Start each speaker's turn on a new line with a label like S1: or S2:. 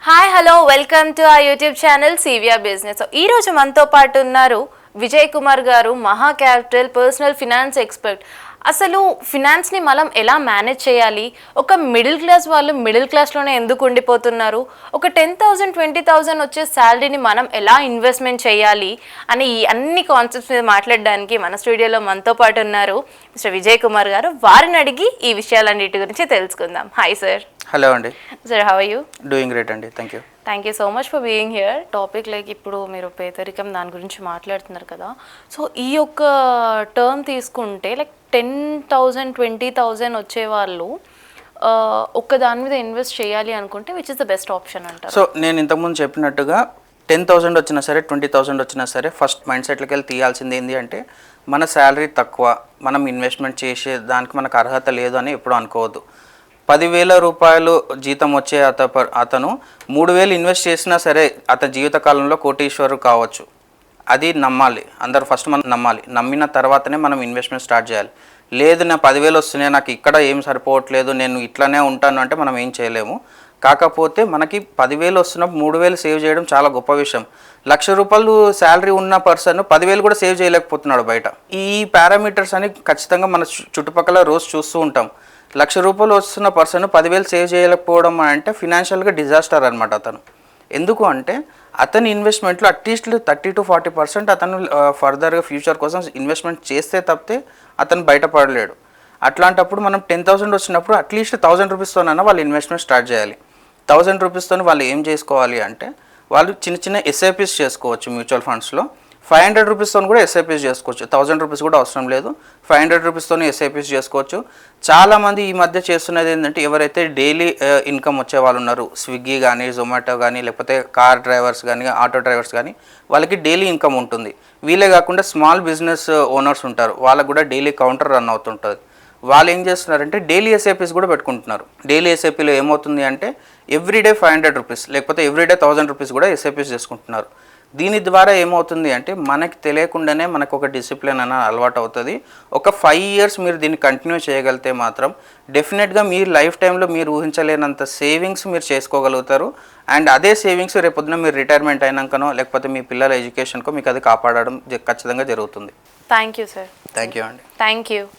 S1: Hi hello welcome to ఆ YouTube channel CVR business. ఈ రోజు మనతో పాటు ఉన్నారు విజయ్ కుమార్ గారు, మహా క్యాపిటల్ పర్సనల్ ఫినాన్స్ ఎక్స్పర్ట్. అసలు ఫినాన్స్ని మనం ఎలా మేనేజ్ చేయాలి, ఒక మిడిల్ క్లాస్ వాళ్ళు మిడిల్ క్లాస్లోనే ఎందుకు ఉండిపోతున్నారు, ఒక 10,000 20,000 వచ్చే శాలరీని మనం ఎలా ఇన్వెస్ట్మెంట్ చేయాలి అని ఈ అన్ని కాన్సెప్ట్స్ మీద మాట్లాడడానికి మన స్టూడియోలో మనతో పాటు ఉన్నారు మిస్టర్ విజయ్ కుమార్ గారు. వారిని అడిగి ఈ విషయాలన్నిటి గురించి తెలుసుకుందాం. Hi sir.
S2: హలో అండి.
S1: Sir, how are you?
S2: Doing great అండి, thank you.
S1: Thank you so much for being here. Topic like ఇప్పుడు మీరు పేదరికం దాని గురించి మాట్లాడుతున్నారు కదా. సో ఈ యొక్క టర్మ్ తీసుకుంటే లైక్ 10,000 20,000 వచ్చేవాళ్ళు ఒక్క దాని మీద ఇన్వెస్ట్ చేయాలి అనుకుంటే which is the best option అంటారు?
S2: సో నేను ఇంతకుముందు చెప్పినట్టుగా 10,000 వచ్చినా సరే 20,000 వచ్చినా సరే ఫస్ట్ మైండ్ సెట్లకి వెళ్ళి తీయాల్సింది ఏంటి అంటే మన శాలరీ తక్కువ, మనం ఇన్వెస్ట్మెంట్ చేసే దానికి మనకు అర్హత లేదు అని ఎప్పుడు అనుకోవద్దు. 10,000 రూపాయలు జీతం వచ్చే అతను 3,000 ఇన్వెస్ట్ చేసినా సరే అతని జీవితకాలంలో కోటీశ్వరు కావచ్చు. అది నమ్మాలి, అందరు ఫస్ట్ మనం నమ్మాలి. నమ్మిన తర్వాతనే మనం ఇన్వెస్ట్మెంట్ స్టార్ట్ చేయాలి. లేదు నా 10,000 వస్తున్నాయి, నాకు ఇక్కడ ఏం సరిపోవట్లేదు, నేను ఇట్లానే ఉంటాను అంటే మనం ఏం చేయలేము. కాకపోతే మనకి 10,000 వస్తున్నప్పుడు 3,000 సేవ్ చేయడం చాలా గొప్ప విషయం. 1,00,000 రూపాయలు శాలరీ ఉన్న పర్సన్ 10,000 కూడా సేవ్ చేయలేకపోతున్నాడు బయట. ఈ పారామీటర్స్ అని ఖచ్చితంగా మన చుట్టుపక్కల రోజు చూస్తూ ఉంటాం. 1,00,000 రూపాయలు వస్తున్న పర్సన్ 10,000 సేవ్ చేయలేకపోవడం అంటే ఫినాన్షియల్గా డిజాస్టర్ అనమాట అతను. ఎందుకు అంటే అతని ఇన్వెస్ట్మెంట్లో అట్లీస్ట్ 30 to 40% అతను ఫర్దర్గా ఫ్యూచర్ కోసం ఇన్వెస్ట్మెంట్ చేస్తే తప్పితే అతను బయటపడలేడు. అట్లాంటప్పుడు మనం 10,000 వచ్చినప్పుడు అట్లీస్ట్ 1,000 రూపీస్తోనైనా వాళ్ళు ఇన్వెస్ట్మెంట్ స్టార్ట్ చేయాలి. 1,000 రూపీస్తో వాళ్ళు ఏం చేసుకోవాలి అంటే వాళ్ళు చిన్న చిన్న ఎస్ఐపీస్ చేసుకోవచ్చు మ్యూచువల్ ఫండ్స్లో. 500 రూపీస్తో కూడా ఎస్ఐపీస్ చేసుకోవచ్చు. 1,000 రూపీస్ కూడా అవసరం లేదు, 500 రూపీస్తో ఎస్ఐపీస్ చేసుకోవచ్చు. చాలామంది ఈ మధ్య చేస్తున్నది ఏంటంటే ఎవరైతే డైలీ ఇన్కమ్ వచ్చే వాళ్ళు ఉన్నారు, స్విగ్గీ కానీ జొమాటో కానీ లేకపోతే కార్ డ్రైవర్స్ కానీ ఆటో డ్రైవర్స్ కానీ వాళ్ళకి డైలీ ఇన్కమ్ ఉంటుంది. వీళ్ళే కాకుండా స్మాల్ బిజినెస్ ఓనర్స్ ఉంటారు, వాళ్ళకు కూడా డైలీ కౌంటర్ రన్ అవుతుంటుంది. వాళ్ళు ఏం చేస్తున్నారంటే డైలీ ఎస్ఐపీస్ కూడా పెట్టుకుంటున్నారు. డైలీ ఎస్ఐపీలో ఏమవుతుంది అంటే ఎవ్రీడే 500 రూపీస్ లేకపోతే ఎవ్రీడే 1,000 రూపీస్ కూడా ఎస్ఐపీస్ చేసుకుంటున్నారు. దీని ద్వారా ఏమవుతుంది అంటే మనకి తెలియకుండానే మనకు ఒక డిసిప్లిన్ అన్న అలవాటు అవుతుంది. ఒక 5 years మీరు దీన్ని కంటిన్యూ చేయగలిగితే మాత్రం డెఫినెట్గా మీ లైఫ్ టైంలో మీరు ఊహించలేనంత సేవింగ్స్ మీరు చేసుకోగలుగుతారు. అండ్ అదే సేవింగ్స్ రేపొద్దున మీరు రిటైర్మెంట్ అయినాకనో లేకపోతే మీ పిల్లల ఎడ్యుకేషన్కో మీకు అది కాపాడడం ఖచ్చితంగా జరుగుతుంది.
S1: Thank you sir.
S2: Thank you అండి.
S1: Thank you.